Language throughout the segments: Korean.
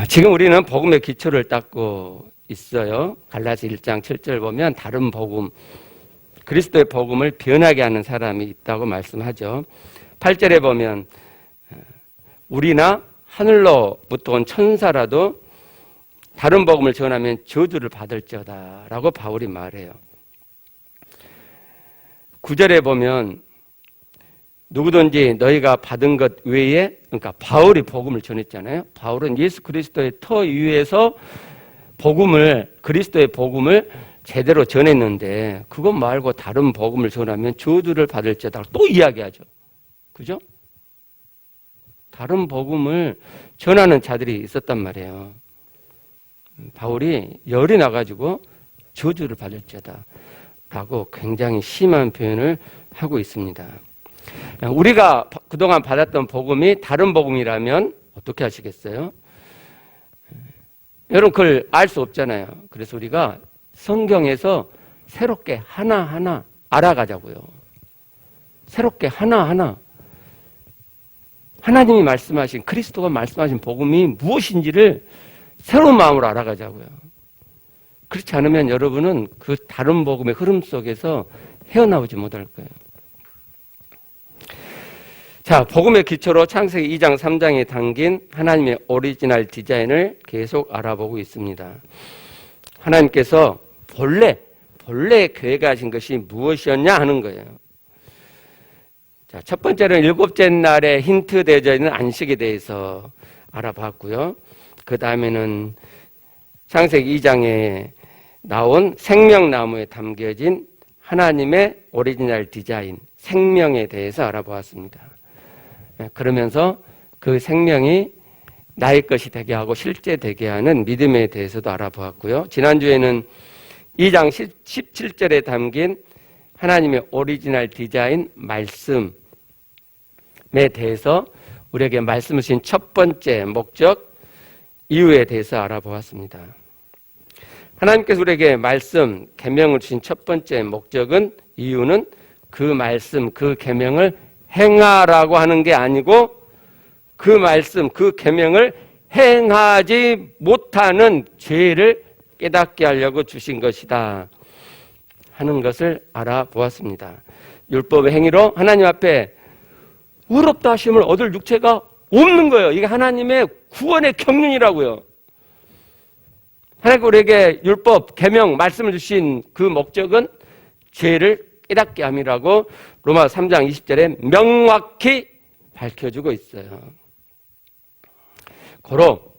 지금 우리는 복음의 기초를 닦고 있어요. 갈라디아 1장 7절 보면 다른 복음, 그리스도의 복음을 변하게 하는 사람이 있다고 말씀하죠. 8절에 보면 우리나 하늘로부터 온 천사라도 다른 복음을 전하면 저주를 받을지어다 라고 바울이 말해요. 9절에 보면 누구든지 너희가 받은 것 외에, 그러니까 바울이 복음을 전했잖아요. 바울은 예수 그리스도의 터 위에서 그리스도의 복음을 제대로 전했는데 그것 말고 다른 복음을 전하면 저주를 받을지어다 또 이야기하죠. 그죠? 다른 복음을 전하는 자들이 있었단 말이에요. 바울이 열이 나가지고 저주를 받을지어다 라고 굉장히 심한 표현을 하고 있습니다. 우리가 그동안 받았던 복음이 다른 복음이라면 어떻게 하시겠어요? 여러분 그걸 알 수 없잖아요. 그래서 우리가 성경에서 새롭게 하나하나 알아가자고요. 새롭게 하나하나 하나님이 말씀하신, 그리스도가 말씀하신 복음이 무엇인지를 새로운 마음으로 알아가자고요. 그렇지 않으면 여러분은 그 다른 복음의 흐름 속에서 헤어나오지 못할 거예요. 자, 복음의 기초로 창세기 2장 3장에 담긴 하나님의 오리지널 디자인을 계속 알아보고 있습니다. 하나님께서 본래 계획하신 것이 무엇이었냐 하는 거예요. 자, 첫 번째는 일곱째 날에 힌트 되어져 있는 안식에 대해서 알아봤고요. 그 다음에는 창세기 2장에 나온 생명나무에 담겨진 하나님의 오리지널 디자인, 생명에 대해서 알아보았습니다. 그러면서 그 생명이 나의 것이 되게 하고 실제 되게 하는 믿음에 대해서도 알아보았고요. 지난주에는 2장 17절에 담긴 하나님의 오리지널 디자인 말씀에 대해서 우리에게 말씀을 주신 첫 번째 목적, 이유에 대해서 알아보았습니다. 하나님께서 우리에게 말씀, 계명을 주신 첫 번째 목적은, 이유는 그 말씀, 그 계명을 행하라고 하는 게 아니고 그 말씀, 그 계명을 행하지 못하는 죄를 깨닫게 하려고 주신 것이다 하는 것을 알아보았습니다. 율법의 행위로 하나님 앞에 의롭다 하심을 얻을 육체가 없는 거예요. 이게 하나님의 구원의 경륜이라고요. 하나님께서 우리에게 율법, 계명, 말씀을 주신 그 목적은 죄를 깨닫게 함이라고 로마 3장 20절에 명확히 밝혀주고 있어요. 고로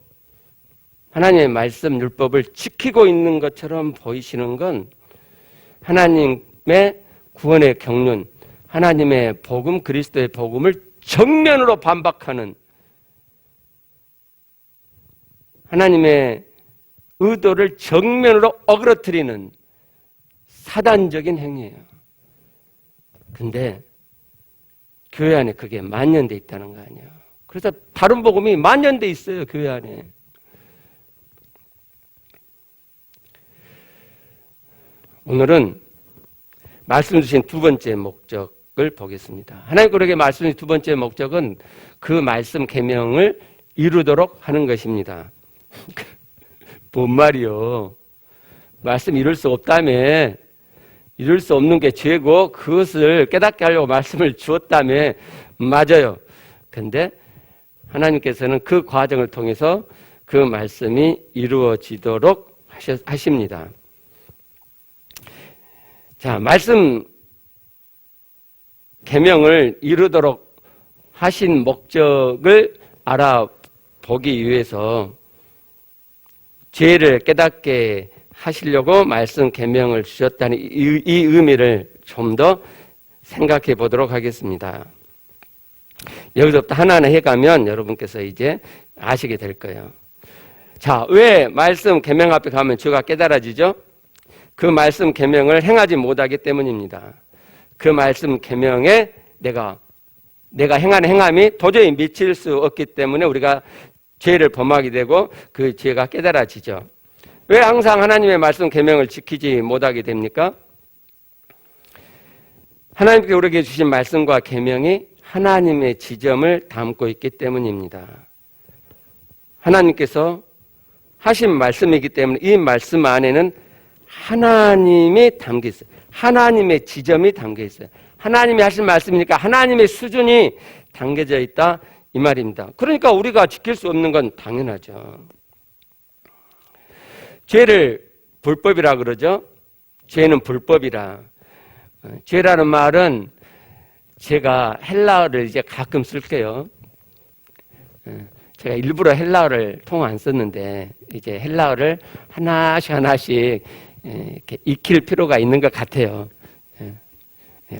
하나님의 말씀, 율법을 지키고 있는 것처럼 보이시는 건 하나님의 구원의 경륜, 하나님의 복음, 그리스도의 복음을 정면으로 반박하는 하나님의 의도를 정면으로 어그러뜨리는 사단적인 행위예요. 근데 교회 안에 그게 만연돼 있다는 거 아니에요. 그래서 다른 복음이 만연돼 있어요, 교회 안에. 오늘은 말씀 주신 두 번째 목적을 보겠습니다. 하나님 우리에게 말씀 주신 두 번째 목적은 그 말씀 계명을 이루도록 하는 것입니다. 뭔 말이요? 말씀 이룰 수 없다며. 이룰 수 없는 게 죄고 그것을 깨닫게 하려고 말씀을 주었다며. 맞아요. 근데 하나님께서는 그 과정을 통해서 그 말씀이 이루어지도록 하십니다. 자, 말씀 계명을 이루도록 하신 목적을 알아보기 위해서 죄를 깨닫게 하시려고 말씀 계명을 주셨다는 이 의미를 좀 더 생각해 보도록 하겠습니다. 여기서부터 하나하나 해가면 여러분께서 이제 아시게 될 거예요. 자, 왜 말씀 계명 앞에 가면 죄가 깨달아지죠? 그 말씀 계명을 행하지 못하기 때문입니다. 그 말씀 계명에 내가 행하는 행함이 도저히 미칠 수 없기 때문에 우리가 죄를 범하게 되고 그 죄가 깨달아지죠. 왜 항상 하나님의 말씀 계명을 지키지 못하게 됩니까? 하나님께 우리에게 주신 말씀과 계명이 하나님의 지점을 담고 있기 때문입니다. 하나님께서 하신 말씀이기 때문에 이 말씀 안에는 하나님이 담겨 있어요. 하나님의 지점이 담겨 있어요. 하나님이 하신 말씀이니까 하나님의 수준이 담겨져 있다 이 말입니다. 그러니까 우리가 지킬 수 없는 건 당연하죠. 죄를 불법이라 그러죠. 죄는 불법이라. 죄라는 말은 제가 헬라어를 이제 가끔 쓸게요. 제가 일부러 헬라어를 통어 안 썼는데 이제 헬라어를 하나씩 이렇게 익힐 필요가 있는 것 같아요.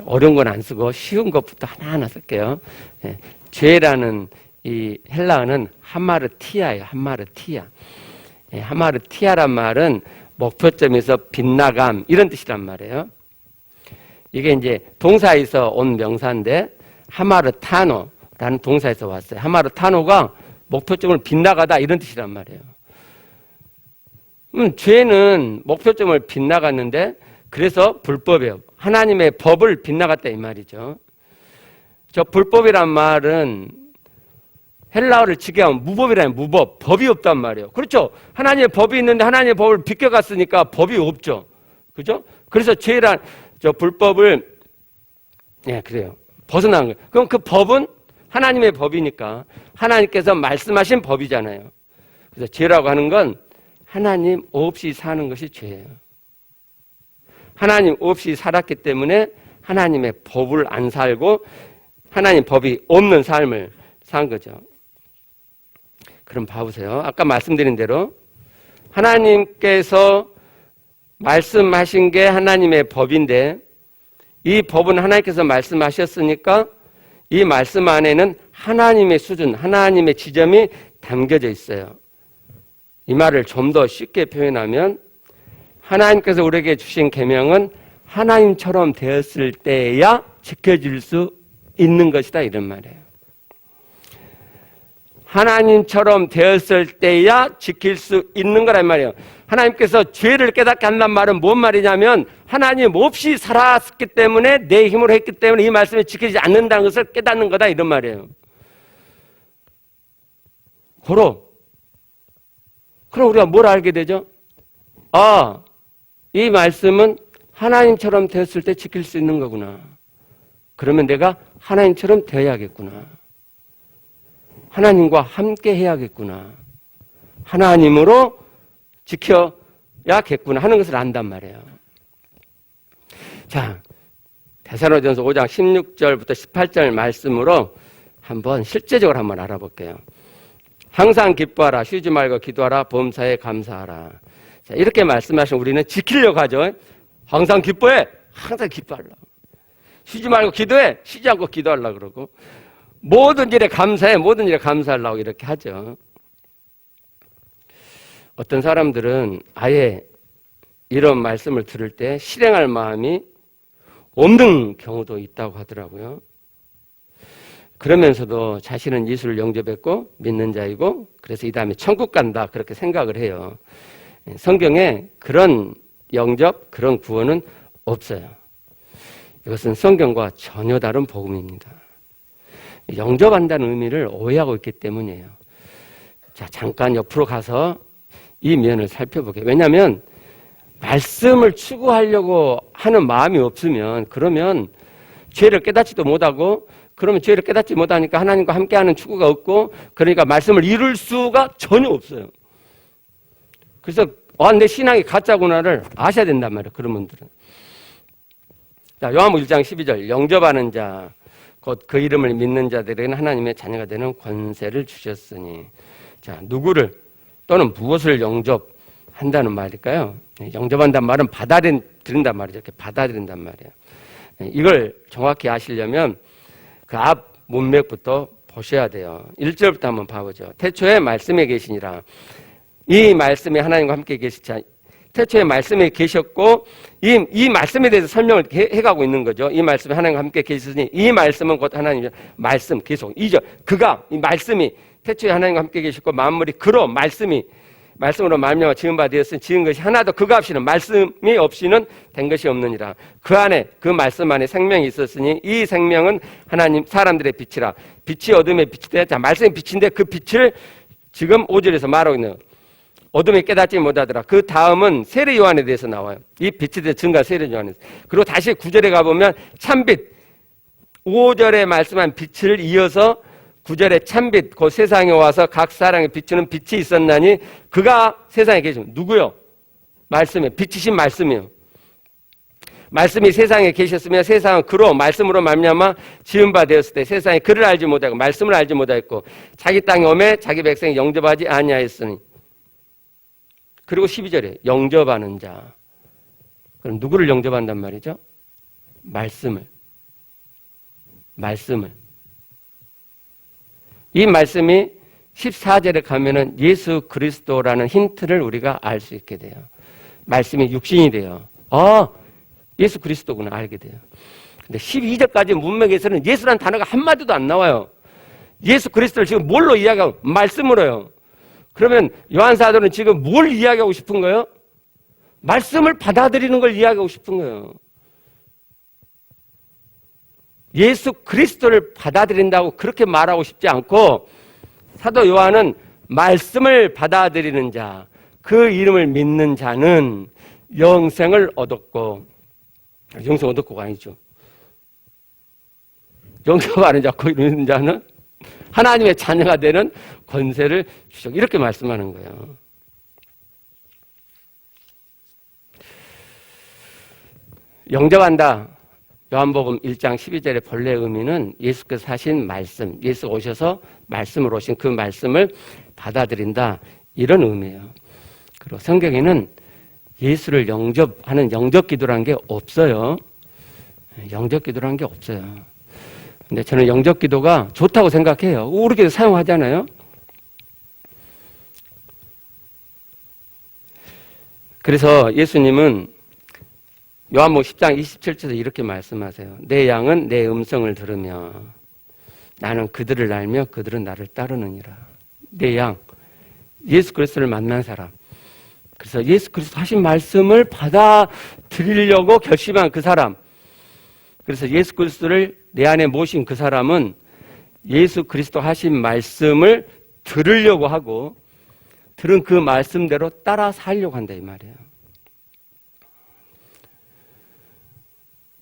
어려운 건 안 쓰고 쉬운 것부터 하나하나 쓸게요. 죄라는 이 헬라어는 하마르티아예요. 하마르티아. 하마르티아란 말은 목표점에서 빗나감 이런 뜻이란 말이에요. 이게 이제 동사에서 온 명사인데 하마르타노라는 동사에서 왔어요. 하마르타노가 목표점을 빗나가다 이런 뜻이란 말이에요. 죄는 목표점을 빗나갔는데 그래서 불법이에요. 하나님의 법을 빗나갔다 이 말이죠. 저 불법이란 말은 헬라어를 직역하면 무법이라는 무법, 법이 없단 말이에요. 그렇죠. 하나님의 법이 있는데 하나님의 법을 비껴갔으니까 법이 없죠. 그죠? 그래서 죄란 저 불법을 그래요. 벗어난 거예요. 그럼 그 법은 하나님의 법이니까 하나님께서 말씀하신 법이잖아요. 그래서 죄라고 하는 건 하나님 없이 사는 것이 죄예요. 하나님 없이 살았기 때문에 하나님의 법을 안 살고 하나님 법이 없는 삶을 산 거죠. 그럼 봐보세요. 아까 말씀드린 대로 하나님께서 말씀하신 게 하나님의 법인데 이 법은 하나님께서 말씀하셨으니까 이 말씀 안에는 하나님의 수준, 하나님의 지점이 담겨져 있어요. 이 말을 좀 더 쉽게 표현하면 하나님께서 우리에게 주신 계명은 하나님처럼 되었을 때야 지켜질 수 있는 것이다 이런 말이에요. 하나님처럼 되었을 때야 지킬 수 있는 거란 말이에요. 하나님께서 죄를 깨닫게 한단 말은 뭔 말이냐면 하나님 없이 살았기 때문에 내 힘으로 했기 때문에 이 말씀이 지켜지지 않는다는 것을 깨닫는 거다 이런 말이에요. 그럼 우리가 뭘 알게 되죠? 이 말씀은 하나님처럼 되었을 때 지킬 수 있는 거구나. 그러면 내가 하나님처럼 되어야겠구나. 하나님과 함께 해야겠구나. 하나님으로 지켜야겠구나 하는 것을 안단 말이에요. 자, 데살로니가전서 5장 16절부터 18절 말씀으로 실제적으로 한번 알아볼게요. 항상 기뻐하라, 쉬지 말고 기도하라, 범사에 감사하라. 자, 이렇게 말씀하시면 우리는 지키려고 하죠. 항상 기뻐해, 항상 기뻐하려고. 쉬지 말고 기도해, 쉬지 않고 기도하려고 그러고. 모든 일에 감사해, 모든 일에 감사하려고 이렇게 하죠. 어떤 사람들은 아예 이런 말씀을 들을 때 실행할 마음이 없는 경우도 있다고 하더라고요. 그러면서도 자신은 예수를 영접했고 믿는 자이고 그래서 이 다음에 천국 간다 그렇게 생각을 해요. 성경에 그런 영접, 그런 구원은 없어요. 이것은 성경과 전혀 다른 복음입니다. 영접한다는 의미를 오해하고 있기 때문이에요. 자, 잠깐 옆으로 가서 이 면을 살펴보게요. 왜냐하면 말씀을 추구하려고 하는 마음이 없으면 그러면 죄를 깨닫지도 못하고 그러면 죄를 깨닫지 못하니까 하나님과 함께하는 추구가 없고 그러니까 말씀을 이룰 수가 전혀 없어요. 그래서 내 신앙이 가짜구나를 아셔야 된단 말이에요. 그런 분들은. 자, 요한복음 1장 12절 영접하는 자 곧 그 이름을 믿는 자들에게는 하나님의 자녀가 되는 권세를 주셨으니 자, 누구를 또는 무엇을 영접한다는 말일까요? 영접한다는 말은 받아들인단 말이죠. 이렇게 받아들인단 말이에요. 이걸 정확히 아시려면 그 앞 문맥부터 보셔야 돼요. 1절부터 한번 봐보죠. 태초에 말씀에 계시니라. 이 말씀에 하나님과 함께 계시자. 태초에 말씀에 계셨고 이 말씀에 대해서 설명을 해가고 있는 거죠. 이 말씀에 하나님과 함께 계시니 이 말씀은 곧 하나님의 말씀 계속 2절 그가 이 말씀이 태초에 하나님과 함께 계셨고 만물이 그로 말씀으로 말미암아 지은 바 되었으니 지은 것이 하나도 그가 없이는 말씀이 없이는 된 것이 없느니라. 그 안에 그 말씀 안에 생명이 있었으니 이 생명은 하나님 사람들의 빛이라. 빛이 어둠의 빛이되 자 말씀이 빛인데 그 빛을 지금 5절에서 말하고 있는 어둠에 깨닫지 못하더라. 그 다음은 세례 요한에 대해서 나와요. 이 빛에 대해 증가 세례 요한에서. 그리고 다시 9절에 가보면 참빛, 5절에 말씀한 빛을 이어서 9절에 참빛, 그 세상에 와서 각 사람에 비추는 빛이 있었나니 그가 세상에 계시면 누구요? 말씀이요. 빛이신 말씀이요. 말씀이 세상에 계셨으며 세상은 그로 말씀으로 말미암아 지은 바 되었을 때 세상에 그를 알지 못하고 말씀을 알지 못하였고 자기 땅에 오매 자기 백성이 영접하지 아니하였으니. 그리고 12절에 영접하는 자. 그럼 누구를 영접한단 말이죠? 말씀을. 이 말씀이 14절에 가면은 예수 그리스도라는 힌트를 우리가 알 수 있게 돼요. 말씀이 육신이 돼요. 예수 그리스도구나 알게 돼요. 근데 12절까지 문맥에서는 예수라는 단어가 한마디도 안 나와요. 예수 그리스도를 지금 뭘로 이야기하고? 말씀으로요. 그러면 요한 사도는 지금 뭘 이야기하고 싶은 거예요? 말씀을 받아들이는 걸 이야기하고 싶은 거예요. 예수 그리스도를 받아들인다고 그렇게 말하고 싶지 않고 사도 요한은 말씀을 받아들이는 자, 그 이름을 믿는 자는 영생을 얻었고, 영생 얻었고가 아니죠. 영접하는 자, 그 이름 믿는 자는 하나님의 자녀가 되는 권세를 주셨고 이렇게 말씀하는 거예요. 영접한다. 요한복음 1장 12절의 본래 의미는 예수께서 하신 말씀, 예수 오셔서 말씀으로 오신 그 말씀을 받아들인다. 이런 의미예요. 그리고 성경에는 예수를 영접하는 영접기도라는 게 없어요. 영접기도라는 게 없어요. 근데 저는 영접기도가 좋다고 생각해요. 우리도 사용하잖아요. 그래서 예수님은 요한복음 10장 27절에서 이렇게 말씀하세요. 내 양은 내 음성을 들으며 나는 그들을 알며 그들은 나를 따르느니라. 내 양, 예수 그리스도를 만난 사람. 그래서 예수 그리스도 하신 말씀을 받아들이려고 결심한 그 사람. 그래서 예수 그리스도를 내 안에 모신 그 사람은 예수 그리스도 하신 말씀을 들으려고 하고 들은 그 말씀대로 따라 살려고 한다 이 말이에요.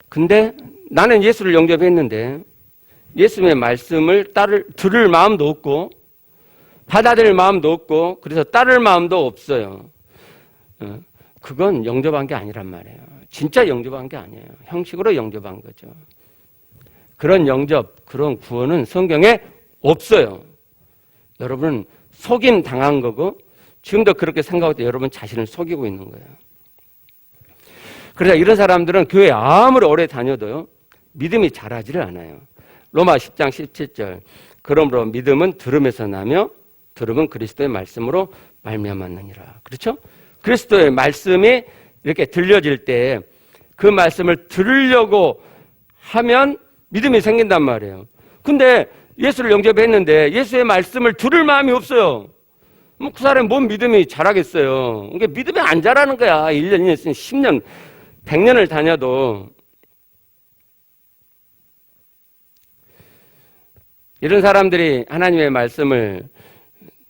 근데 나는 예수를 영접했는데 예수님의 말씀을 들을 마음도 없고 받아들일 마음도 없고 그래서 따를 마음도 없어요. 그건 영접한 게 아니란 말이에요. 진짜 영접한 게 아니에요. 형식으로 영접한 거죠. 그런 영접, 그런 구원은 성경에 없어요. 여러분은 속임 당한 거고 지금도 그렇게 생각할 때 여러분 자신을 속이고 있는 거예요. 그래서 이런 사람들은 교회 아무리 오래 다녀도요 믿음이 자라지를 않아요. 로마 10장 17절 그러므로 믿음은 들음에서 나며 들음은 그리스도의 말씀으로 말미암았느니라. 그렇죠? 그리스도의 말씀이 이렇게 들려질 때 그 말씀을 들으려고 하면 믿음이 생긴단 말이에요. 근데 예수를 영접했는데 예수의 말씀을 들을 마음이 없어요. 뭐 그 사람이 뭔 믿음이 자라겠어요. 그러니까 믿음이 안 자라는 거야. 1년, 2년, 10년, 100년을 다녀도. 이런 사람들이 하나님의 말씀을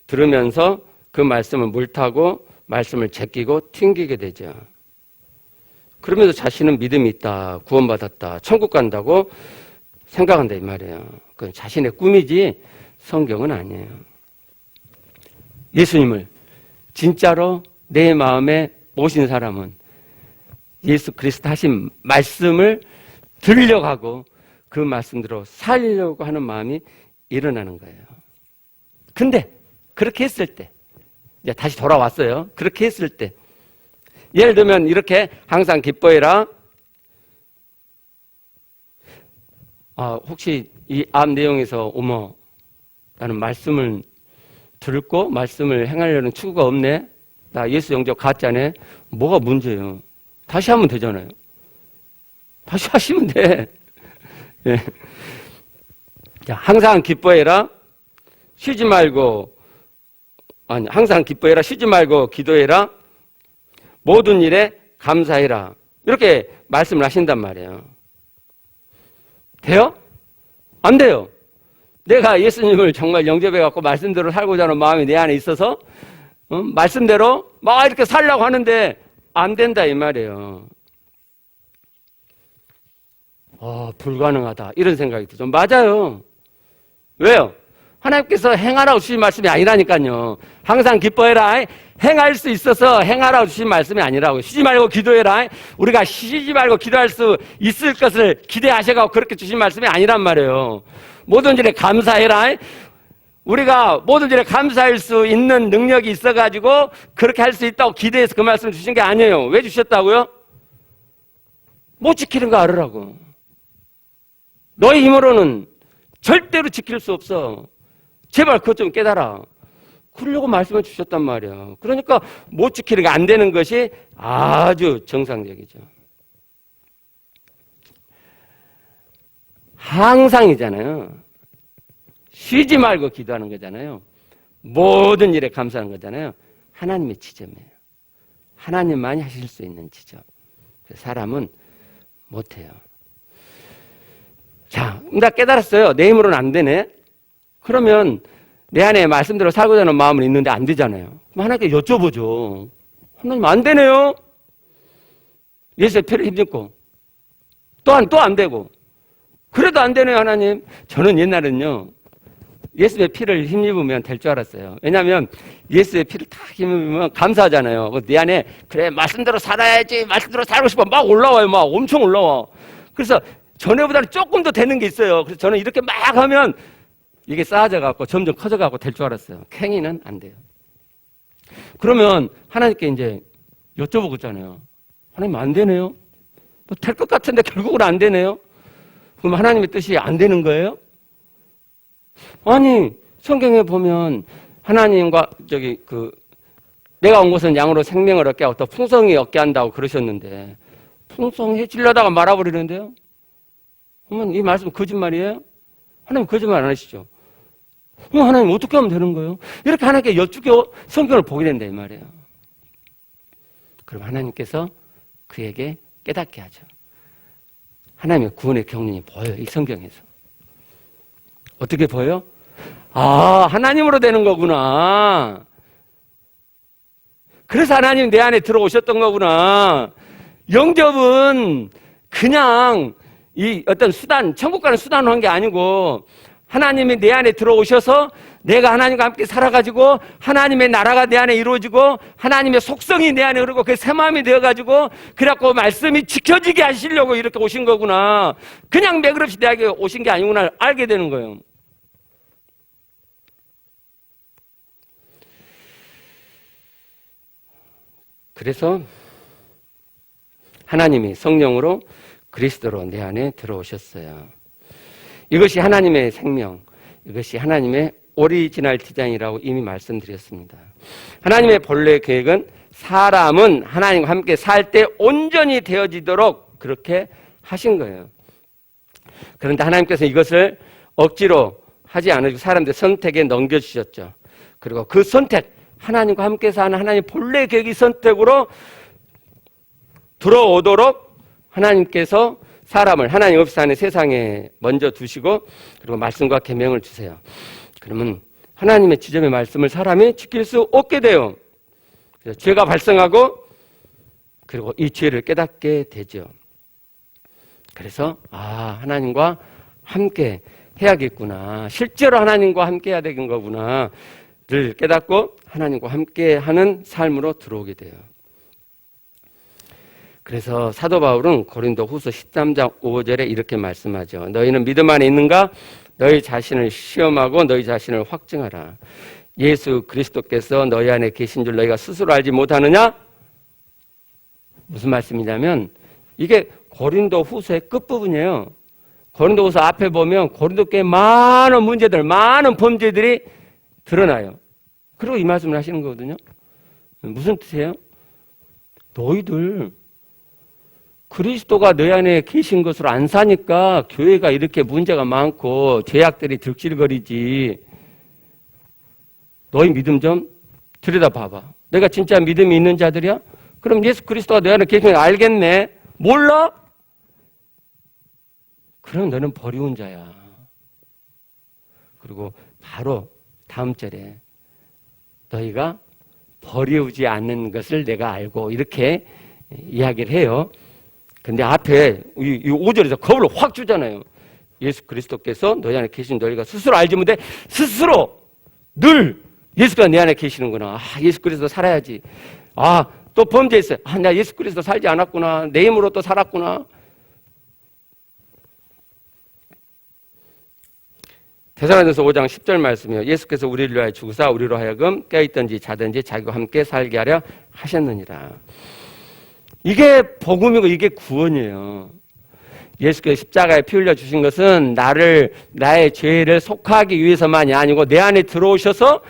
들으면서 그 말씀을 물타고 말씀을 제끼고 튕기게 되죠. 그러면서 자신은 믿음이 있다, 구원받았다, 천국 간다고 생각한다 이 말이에요. 그건 자신의 꿈이지 성경은 아니에요. 예수님을 진짜로 내 마음에 모신 사람은 예수 그리스도 하신 말씀을 들으려고 하고 그 말씀대로 살려고 하는 마음이 일어나는 거예요. 근데 그렇게 했을 때 이제 다시 돌아왔어요. 그렇게 했을 때 예를 들면 이렇게 항상 기뻐해라. 혹시 이 앞 내용에서 어머 나는 말씀을 듣고 말씀을 행하려는 추구가 없네. 나 예수 영접 가짜네. 뭐가 문제예요? 다시 하면 되잖아요. 다시 하시면 돼. 예. 자, 항상 기뻐해라. 쉬지 말고 항상 기뻐해라. 쉬지 말고 기도해라. 모든 일에 감사해라. 이렇게 말씀을 하신단 말이에요. 돼요? 안 돼요. 내가 예수님을 정말 영접해갖고 말씀대로 살고자 하는 마음이 내 안에 있어서 말씀대로 막 이렇게 살려고 하는데 안 된다 이 말이에요. 불가능하다 이런 생각이 들죠. 맞아요. 왜요? 하나님께서 행하라고 주신 말씀이 아니라니까요. 항상 기뻐해라. 행할 수 있어서 행하라고 주신 말씀이 아니라고. 쉬지 말고 기도해라. 우리가 쉬지 말고 기도할 수 있을 것을 기대하셔가지고 그렇게 주신 말씀이 아니란 말이에요. 모든 일에 감사해라. 우리가 모든 일에 감사할 수 있는 능력이 있어가지고 그렇게 할 수 있다고 기대해서 그 말씀을 주신 게 아니에요. 왜 주셨다고요? 못 지키는 거 알으라고. 너희 힘으로는 절대로 지킬 수 없어. 제발 그것 좀 깨달아. 그러려고 말씀을 주셨단 말이야. 그러니까 못 지키는 게 안 되는 것이 아주 정상적이죠. 항상이잖아요. 쉬지 말고 기도하는 거잖아요. 모든 일에 감사하는 거잖아요. 하나님의 지점이에요. 하나님만이 하실 수 있는 지점. 사람은 못해요. 자, 나 깨달았어요. 내 힘으로는 안 되네. 그러면 내 안에 말씀대로 살고자 하는 마음은 있는데 안 되잖아요. 그럼 하나님께 여쭤보죠. 하나님 안 되네요. 예수의 피를 힘입고 또한 또 안 되고 그래도 안 되네요. 하나님. 저는 옛날은요. 예수의 피를 힘입으면 될 줄 알았어요. 왜냐하면 예수의 피를 다 힘입으면 감사하잖아요. 내 안에 그래 말씀대로 살아야지 말씀대로 살고 싶어 막 올라와요. 막 엄청 올라와. 그래서 전에보다는 조금 더 되는 게 있어요. 그래서 저는 이렇게 막 하면 이게 쌓아져갖고 점점 커져갖고 될 줄 알았어요. 캥이는 안 돼요. 그러면 하나님께 이제 여쭤보고 있잖아요. 하나님 안 되네요. 될 것 같은데 결국은 안 되네요. 그럼 하나님의 뜻이 안 되는 거예요? 아니 성경에 보면 하나님과 내가 온 곳은 양으로 생명을 얻게 하고 또 풍성히 얻게 한다고 그러셨는데 풍성해지려다가 말아버리는데요. 그러면 이 말씀은 거짓말이에요? 하나님 거짓말 안 하시죠? 그럼 하나님 어떻게 하면 되는 거예요? 이렇게 하나님께 여쭙고 성경을 보게 된다 이 말이에요. 그럼 하나님께서 그에게 깨닫게 하죠. 하나님의 구원의 경륜이 보여요. 이 성경에서. 어떻게 보여요? 아, 하나님으로 되는 거구나. 그래서 하나님 내 안에 들어오셨던 거구나. 영접은 그냥 이 어떤 수단, 천국 가는 수단으로 한 게 아니고 하나님이 내 안에 들어오셔서 내가 하나님과 함께 살아가지고 하나님의 나라가 내 안에 이루어지고 하나님의 속성이 내 안에 흐르고 그게 새 마음이 되어가지고 그래갖고 말씀이 지켜지게 하시려고 이렇게 오신 거구나. 그냥 매그럽이 내게 오신 게 아니구나 알게 되는 거예요. 그래서 하나님이 성령으로 그리스도로 내 안에 들어오셨어요. 이것이 하나님의 생명, 이것이 하나님의 오리지널 디자인이라고 이미 말씀드렸습니다. 하나님의 본래 계획은 사람은 하나님과 함께 살 때 온전히 되어지도록 그렇게 하신 거예요. 그런데 하나님께서 이것을 억지로 하지 않으시고 사람들 선택에 넘겨주셨죠. 그리고 그 선택, 하나님과 함께 사는 하나님 본래 계획이 선택으로 들어오도록 하나님께서 사람을 하나님 없이 사는 세상에 먼저 두시고 그리고 말씀과 계명을 주세요. 그러면 하나님의 지점의 말씀을 사람이 지킬 수 없게 돼요. 그래서 죄가 발생하고 그리고 이 죄를 깨닫게 되죠. 그래서 하나님과 함께 해야겠구나. 실제로 하나님과 함께 해야 되는 거구나. 를 깨닫고 하나님과 함께 하는 삶으로 들어오게 돼요. 그래서 사도 바울은 고린도 후서 13장 5절에 이렇게 말씀하죠. 너희는 믿음 안에 있는가? 너희 자신을 시험하고 너희 자신을 확증하라. 예수 그리스도께서 너희 안에 계신 줄 너희가 스스로 알지 못하느냐? 무슨 말씀이냐면 이게 고린도 후서의 끝부분이에요. 고린도 후서 앞에 보면 고린도 교회에 많은 문제들, 많은 범죄들이 드러나요. 그리고 이 말씀을 하시는 거거든요. 무슨 뜻이에요? 너희들 그리스도가 너희 안에 계신 것으로 안 사니까 교회가 이렇게 문제가 많고 죄악들이 들길거리지. 너희 믿음 좀 들여다봐봐. 내가 진짜 믿음이 있는 자들이야? 그럼 예수 그리스도가 너희 안에 계신 걸 알겠네. 몰라? 그럼 너는 버리운 자야. 그리고 바로 다음 절에 너희가 버리지 않는 것을 내가 알고 이렇게 이야기를 해요. 근데 앞에 이 5절에서 겁을 확 주잖아요. 예수 그리스도께서 너희 안에 계신 너희가 스스로 알지 못해 스스로 늘 예수가 내 안에 계시는구나. 예수 그리스도 살아야지. 또 범죄했어요. 나 예수 그리스도 살지 않았구나. 내 힘으로 또 살았구나. 데살로니가서 5장 10절 말씀이요. 예수께서 우리를 위하여 죽으사 우리로 하여금 깨어있든지 자든지 자기와 함께 살게 하려 하셨느니라. 이게 복음이고 이게 구원이에요. 예수께서 십자가에 피 흘려 주신 것은 나의 죄를 속하기 위해서만이 아니고 내 안에 들어오셔서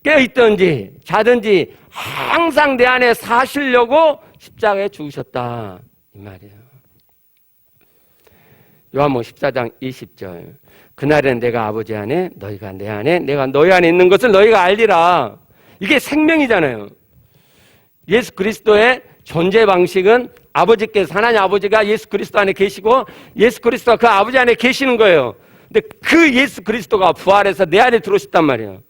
깨어있든지 자든지 항상 내 안에 사시려고 십자가에 죽으셨다 이 말이에요. 요한복음 14장 20절 그날에는 내가 아버지 안에 너희가 내 안에 내가 너희 안에 있는 것을 너희가 알리라. 이게 생명이잖아요. 예수 그리스도의 존재 방식은 아버지께서 하나님 아버지가 예수 그리스도 안에 계시고 예수 그리스도가 그 아버지 안에 계시는 거예요. 근데 그 예수 그리스도가 부활해서 내 안에 들어오셨단 말이에요.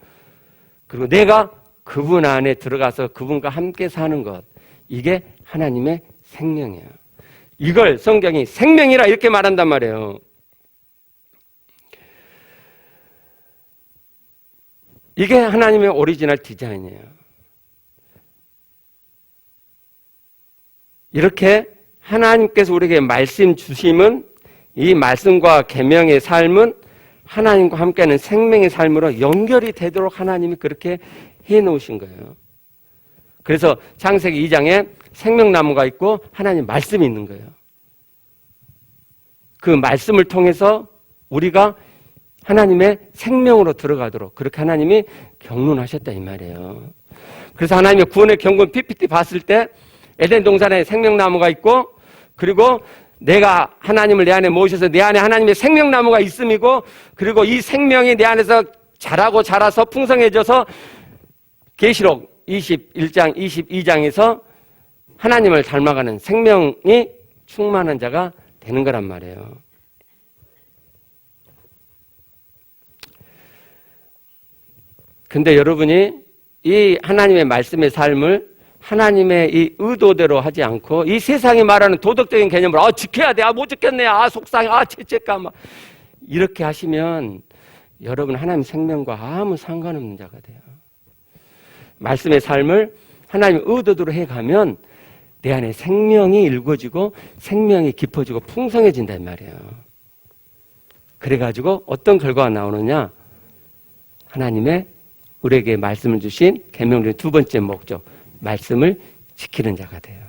그리고 내가 그분 안에 들어가서 그분과 함께 사는 것, 이게 하나님의 생명이에요. 이걸 성경이 생명이라 이렇게 말한단 말이에요. 이게 하나님의 오리지널 디자인이에요. 이렇게 하나님께서 우리에게 말씀 주심은 이 말씀과 계명의 삶은 하나님과 함께하는 생명의 삶으로 연결이 되도록 하나님이 그렇게 해놓으신 거예요. 그래서 창세기 2장에 생명나무가 있고 하나님 말씀이 있는 거예요. 그 말씀을 통해서 우리가 하나님의 생명으로 들어가도록 그렇게 하나님이 경륜하셨다 이 말이에요. 그래서 하나님의 구원의 경륜 PPT 봤을 때 에덴 동산에 생명나무가 있고 그리고 내가 하나님을 내 안에 모셔서 내 안에 하나님의 생명나무가 있음이고 그리고 이 생명이 내 안에서 자라고 자라서 풍성해져서 계시록 21장 22장에서 하나님을 닮아가는 생명이 충만한 자가 되는 거란 말이에요. 근데 여러분이 이 하나님의 말씀의 삶을 하나님의 이 의도대로 하지 않고 이 세상이 말하는 도덕적인 개념으로 지켜야 돼, 못 지켰네, 속상해, 죄책감 이렇게 하시면 여러분 하나님 생명과 아무 상관없는 자가 돼요. 말씀의 삶을 하나님의 의도대로 해가면 내 안에 생명이 일궈지고 생명이 깊어지고 풍성해진단 말이에요. 그래가지고 어떤 결과가 나오느냐, 하나님의 우리에게 말씀을 주신 계명의 두 번째 목적, 말씀을 지키는 자가 돼요.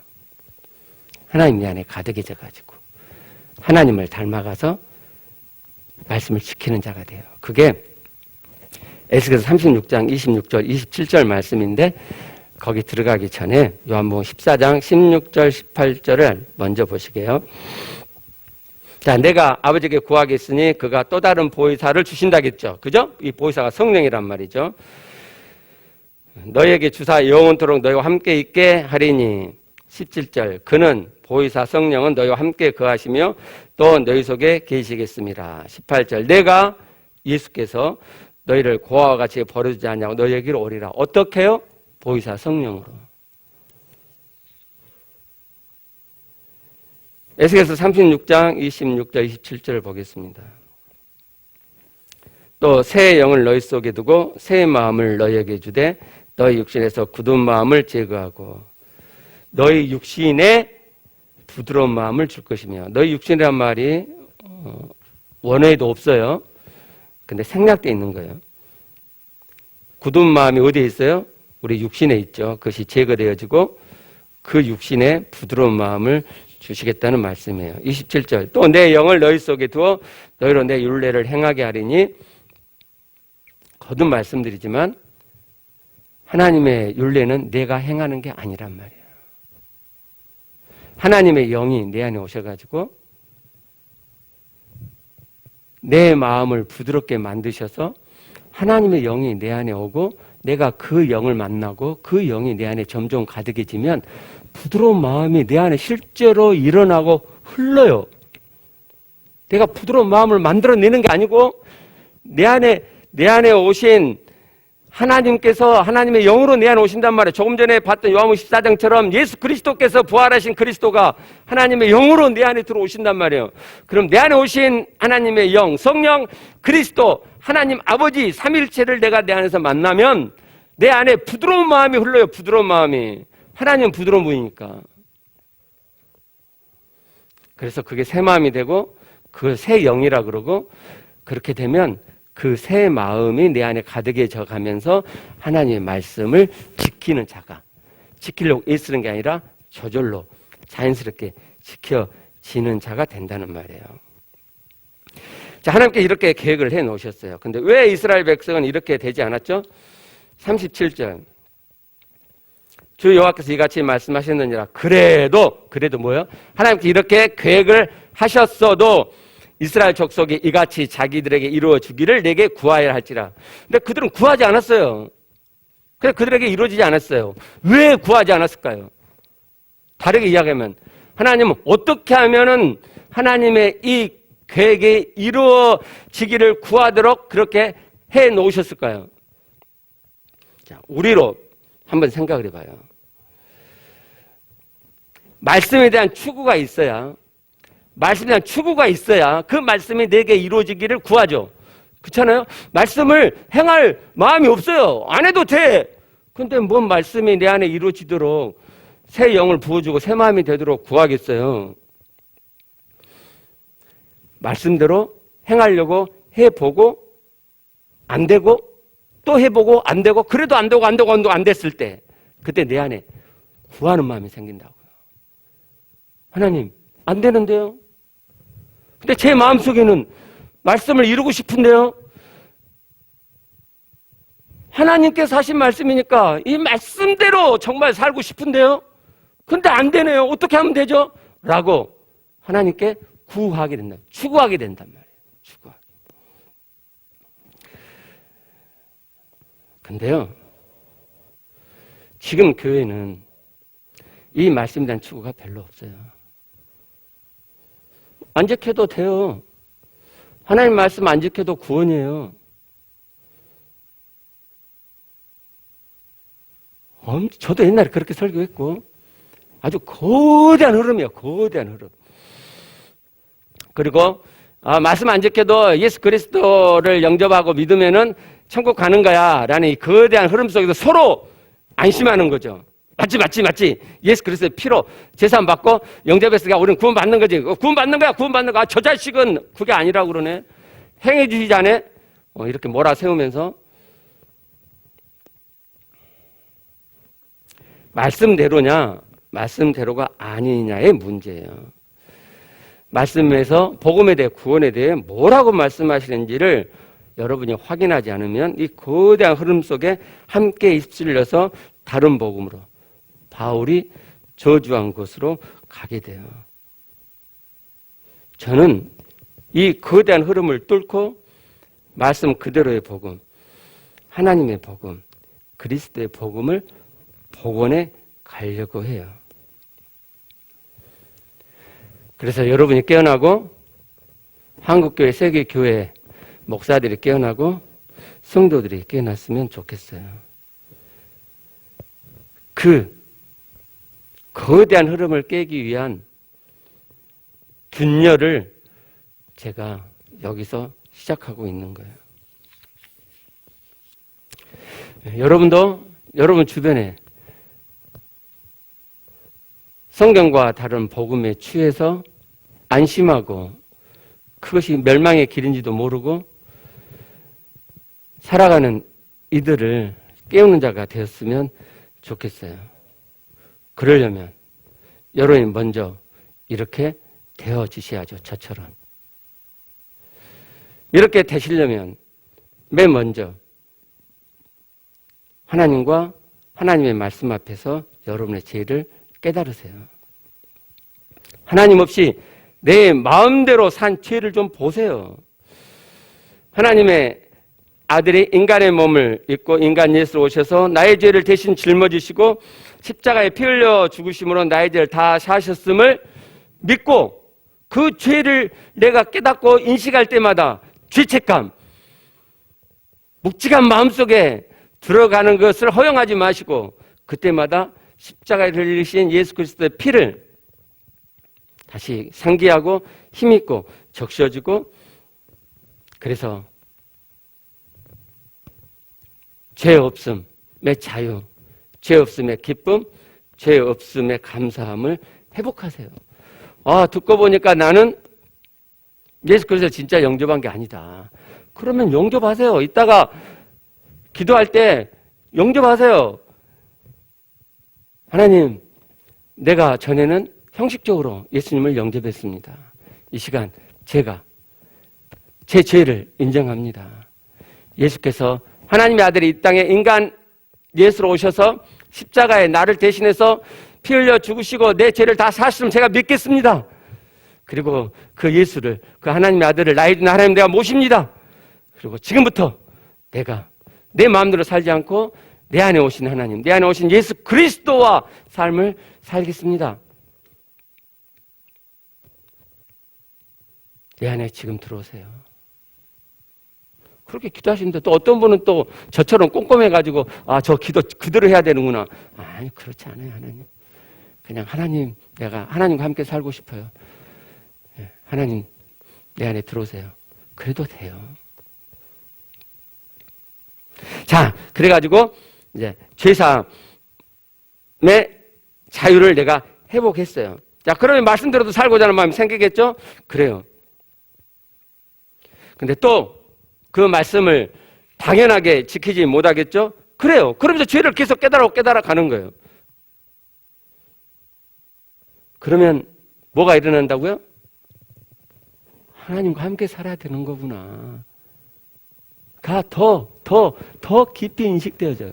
하나님 내 안에 가득해져가지고 하나님을 닮아가서 말씀을 지키는 자가 돼요. 그게 에스겔서 36장 26절 27절 말씀인데 거기 들어가기 전에 요한복음 14장 16절 18절을 먼저 보시게요. 자, 내가 아버지께 구하겠으니 그가 또 다른 보혜사를 주신다겠죠. 그죠? 이 보혜사가 성령이란 말이죠. 너희에게 주사 영원토록 너희와 함께 있게 하리니 17절 그는 보혜사 성령은 너희와 함께 거하시며 또 너희 속에 계시겠습니다. 18절 내가 예수께서 너희를 고아와 같이 버려두지 않냐고 너희에게로 오리라. 어떻게 해요? 보혜사 성령으로. 에스겔서 36장 26절 27절을 보겠습니다. 또 새 영을 너희 속에 두고 새 마음을 너희에게 주되 너희 육신에서 굳은 마음을 제거하고 너희 육신에 부드러운 마음을 줄 것이며, 너희 육신이란 말이 원어에도 없어요. 근데 생략되어 있는 거예요. 굳은 마음이 어디에 있어요? 우리 육신에 있죠. 그것이 제거되어지고 그 육신에 부드러운 마음을 주시겠다는 말씀이에요. 27절 또 내 영을 너희 속에 두어 너희로 내 율례를 행하게 하리니, 거듭 말씀드리지만 하나님의 율례는 내가 행하는 게 아니란 말이에요. 하나님의 영이 내 안에 오셔가지고 내 마음을 부드럽게 만드셔서 하나님의 영이 내 안에 오고 내가 그 영을 만나고 그 영이 내 안에 점점 가득해지면 부드러운 마음이 내 안에 실제로 일어나고 흘러요. 내가 부드러운 마음을 만들어내는 게 아니고 내 안에 오신 하나님께서 하나님의 영으로 내 안에 오신단 말이에요. 조금 전에 봤던 요한복음 14장처럼 예수 그리스도께서 부활하신 그리스도가 하나님의 영으로 내 안에 들어오신단 말이에요. 그럼 내 안에 오신 하나님의 영, 성령, 그리스도, 하나님 아버지 삼일체를 내가 내 안에서 만나면 내 안에 부드러운 마음이 흘러요. 부드러운 마음이. 하나님은 부드러운 분이니까. 그래서 그게 새 마음이 되고 그걸 새 영이라 그러고, 그렇게 되면 그 새 마음이 내 안에 가득해져 가면서 하나님의 말씀을 지키는 자가, 지키려고 애쓰는 게 아니라 저절로 자연스럽게 지켜지는 자가 된다는 말이에요. 자, 하나님께 이렇게 계획을 해 놓으셨어요. 근데 왜 이스라엘 백성은 이렇게 되지 않았죠? 37절. 주 여호와께서 이같이 말씀하셨느니라. 그래도 뭐예요? 하나님께 이렇게 계획을 하셨어도 이스라엘 족속이 이같이 자기들에게 이루어 주기를 내게 구하여야 할지라. 근데 그들은 구하지 않았어요. 그래서 그들에게 이루어지지 않았어요. 왜 구하지 않았을까요? 다르게 이야기하면 하나님은 어떻게 하면은 하나님의 이 계획이 이루어지기를 구하도록 그렇게 해 놓으셨을까요? 자, 우리로 한번 생각을 해봐요. 말씀에 대한 추구가 있어야, 말씀에 대한 추구가 있어야 그 말씀이 내게 이루어지기를 구하죠. 그렇잖아요? 말씀을 행할 마음이 없어요. 안 해도 돼. 근데 뭔 말씀이 내 안에 이루어지도록 새 영을 부어주고 새 마음이 되도록 구하겠어요. 말씀대로 행하려고 해보고 안 되고 또 해보고 안 되고 그래도 안 되고 안 됐을 때 그때 내 안에 구하는 마음이 생긴다고요. 하나님, 안 되는데요? 근데 제 마음속에는 말씀을 이루고 싶은데요? 하나님께서 하신 말씀이니까 이 말씀대로 정말 살고 싶은데요? 근데 안 되네요. 어떻게 하면 되죠? 라고 하나님께 구하게 된다. 추구하게 된단 말이에요. 추구하게. 근데요, 지금 교회는 이 말씀에 대한 추구가 별로 없어요. 안 지켜도 돼요. 하나님 말씀 안 지켜도 구원이에요. 저도 옛날에 그렇게 설교했고 아주 거대한 흐름이에요. 거대한 흐름. 그리고 말씀 안 지켜도 예수 그리스도를 영접하고 믿으면은 천국 가는 거야 라는 이 거대한 흐름 속에서 서로 안심하는 거죠. 맞지. 예수 그리스도의 피로 제사함 받고 영접했으니까 우리는 구원 받는 거지. 구원 받는 거야. 저 자식은 그게 아니라고 그러네. 행해 주시지 않아? 이렇게 몰아세우면서 말씀대로냐, 말씀대로가 아니냐의 문제예요. 말씀에서 복음에 대해, 구원에 대해 뭐라고 말씀하시는지를 여러분이 확인하지 않으면 이 거대한 흐름 속에 함께 휩쓸려서 다른 복음으로, 바울이 저주한 곳으로 가게 돼요. 저는 이 거대한 흐름을 뚫고 말씀 그대로의 복음, 하나님의 복음, 그리스도의 복음을 복원해 가려고 해요. 그래서 여러분이 깨어나고 한국교회, 세계교회 목사들이 깨어나고 성도들이 깨어났으면 좋겠어요. 그 거대한 흐름을 깨기 위한 균열을 제가 여기서 시작하고 있는 거예요. 여러분도 여러분 주변에 성경과 다른 복음에 취해서 안심하고 그것이 멸망의 길인지도 모르고 살아가는 이들을 깨우는 자가 되었으면 좋겠어요. 그러려면 여러분이 먼저 이렇게 되어지셔야죠. 저처럼. 이렇게 되시려면 맨 먼저 하나님과 하나님의 말씀 앞에서 여러분의 죄를 깨달으세요. 하나님 없이 내 마음대로 산 죄를 좀 보세요. 하나님의 아들이 인간의 몸을 입고 인간 예수로 오셔서 나의 죄를 대신 짊어지시고 십자가에 피 흘려 죽으심으로 나의 죄를 다 사하셨음을 믿고 그 죄를 내가 깨닫고 인식할 때마다 죄책감, 묵직한 마음속에 들어가는 것을 허용하지 마시고 그때마다 십자가에 흘리신 예수 그리스도의 피를 다시 상기하고 힘있고 적셔주고, 그래서 죄 없음의 자유, 죄 없음의 기쁨, 죄 없음의 감사함을 회복하세요. 듣고 보니까 나는 예수 그리스도 진짜 영접한 게 아니다. 그러면 영접하세요. 이따가 기도할 때 영접하세요. 하나님, 내가 전에는 형식적으로 예수님을 영접했습니다. 이 시간 제가 제 죄를 인정합니다. 예수께서 하나님의 아들이 이 땅에 인간 예수로 오셔서 십자가에 나를 대신해서 피 흘려 죽으시고 내 죄를 다 사시면 제가 믿겠습니다. 그리고 그 예수를, 그 하나님의 아들을 나의 주 하나님 내가 모십니다. 그리고 지금부터 내가 내 마음대로 살지 않고 내 안에 오신 하나님, 내 안에 오신 예수 그리스도와 삶을 살겠습니다. 내 안에 지금 들어오세요. 그렇게 기도하시는데 또 어떤 분은 또 저처럼 꼼꼼해가지고 저 기도 그대로 해야 되는구나. 아니, 그렇지 않아요. 하나님, 그냥 하나님, 내가 하나님과 함께 살고 싶어요. 하나님 내 안에 들어오세요. 그래도 돼요. 자, 그래가지고 이제 죄사함의 자유를 내가 회복했어요. 자, 그러면 말씀대로도 살고자 하는 마음이 생기겠죠? 그래요. 근데 또 그 말씀을 당연하게 지키지 못하겠죠? 그래요. 그러면서 죄를 계속 깨달아 가는 거예요. 그러면 뭐가 일어난다고요? 하나님과 함께 살아야 되는 거구나. 가 더 깊이 인식되어져요.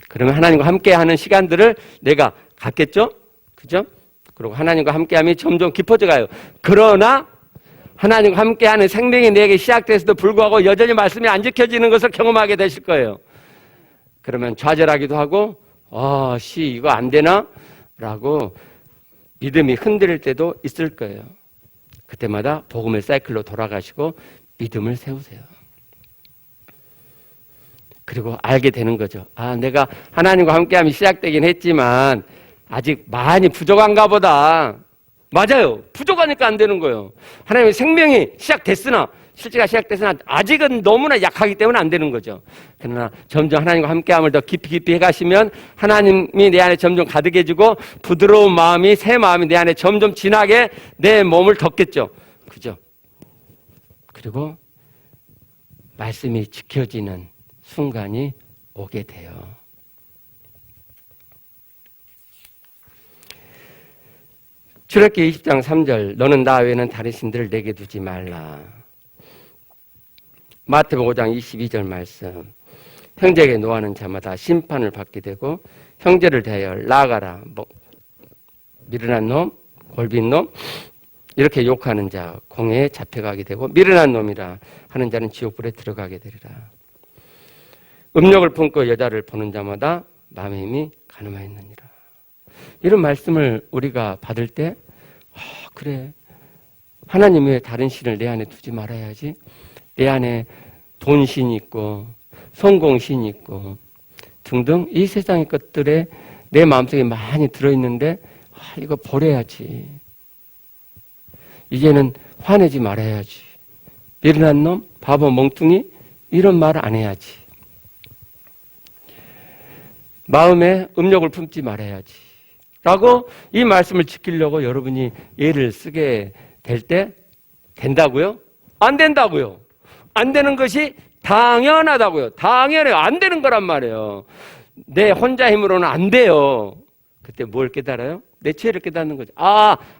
그러면 하나님과 함께 하는 시간들을 내가 갖겠죠? 그죠? 그리고 하나님과 함께 함이 점점 깊어져 가요. 그러나 하나님과 함께하는 생명이 내게 시작돼서도 불구하고 여전히 말씀이 안 지켜지는 것을 경험하게 되실 거예요. 그러면 좌절하기도 하고 이거 안 되나? 라고 믿음이 흔들릴 때도 있을 거예요. 그때마다 복음의 사이클로 돌아가시고 믿음을 세우세요. 그리고 알게 되는 거죠. 내가 하나님과 함께함이 시작되긴 했지만 아직 많이 부족한가 보다. 맞아요. 부족하니까 안 되는 거예요. 하나님의 생명이 시작됐으나, 실제가 시작됐으나 아직은 너무나 약하기 때문에 안 되는 거죠. 그러나 점점 하나님과 함께함을 더 깊이 해가시면 하나님이 내 안에 점점 가득해지고 부드러운 마음이, 새 마음이 내 안에 점점 진하게 내 몸을 덮겠죠. 그죠? 그리고 말씀이 지켜지는 순간이 오게 돼요. 출애굽기 20장 3절, 너는 나 외에는 다른 신들을 내게 두지 말라. 마태복음 5장 22절 말씀, 형제에게 노하는 자마다 심판을 받게 되고 형제를 대하여 나아가라, 미련한 놈, 골빈 놈, 이렇게 욕하는 자 공회에 잡혀가게 되고 미련한 놈이라 하는 자는 지옥불에 들어가게 되리라. 음욕을 품고 여자를 보는 자마다 마음의 힘이 가늠하였느니라. 이런 말씀을 우리가 받을 때 그래, 하나님 외에 다른 신을 내 안에 두지 말아야지. 내 안에 돈신이 있고 성공신이 있고 등등 이 세상의 것들에 내 마음속에 많이 들어있는데 이거 버려야지. 이제는 화내지 말아야지. 미련한 놈, 바보, 멍뚱이, 이런 말 안 해야지. 마음에 음욕을 품지 말아야지 라고 이 말씀을 지키려고 여러분이 예를 쓰게 될 때 된다고요? 안 된다고요. 안 되는 것이 당연하다고요. 당연해요. 안 되는 거란 말이에요. 내 혼자 힘으로는 안 돼요. 그때 뭘 깨달아요? 내 죄를 깨닫는 거죠.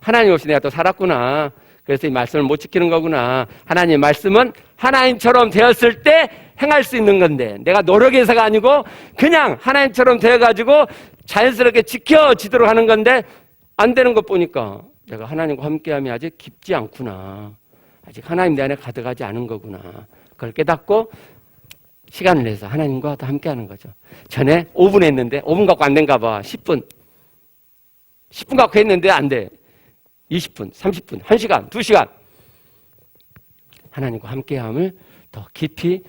하나님 없이 내가 또 살았구나. 그래서 이 말씀을 못 지키는 거구나. 하나님의 말씀은 하나님처럼 되었을 때 행할 수 있는 건데 내가 노력해서가 아니고 그냥 하나님처럼 되어가지고 자연스럽게 지켜지도록 하는 건데 안 되는 것 보니까 내가 하나님과 함께함이 아직 깊지 않구나. 아직 하나님 내 안에 가득하지 않은 거구나. 그걸 깨닫고 시간을 내서 하나님과 더 함께하는 거죠. 전에 5분 했는데 5분 갖고 안 된가 봐. 10분 갖고 했는데 안 돼. 20분, 30분, 1시간, 2시간 하나님과 함께함을 더 깊이,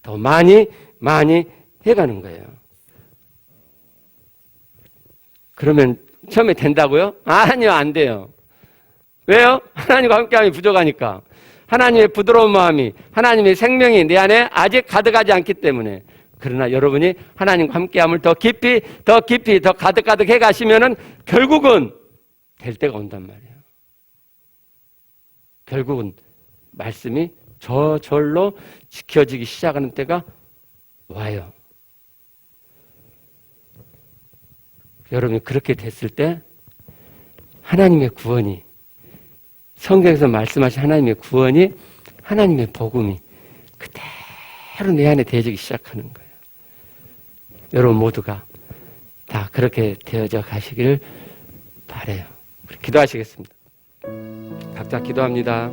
더 많이 해가는 거예요. 그러면 처음에 된다고요? 아니요, 안 돼요. 왜요? 하나님과 함께함이 부족하니까. 하나님의 부드러운 마음이, 하나님의 생명이 내 안에 아직 가득하지 않기 때문에. 그러나 여러분이 하나님과 함께함을 더 깊이 더 가득 해가시면은 결국은 될 때가 온단 말이에요. 결국은 말씀이 저절로 지켜지기 시작하는 때가 와요. 여러분이 그렇게 됐을 때 하나님의 구원이, 성경에서 말씀하신 하나님의 구원이, 하나님의 복음이 그대로 내 안에 되어지기 시작하는 거예요. 여러분 모두가 다 그렇게 되어져 가시기를 바라요. 우리 기도하시겠습니다. 각자 기도합니다.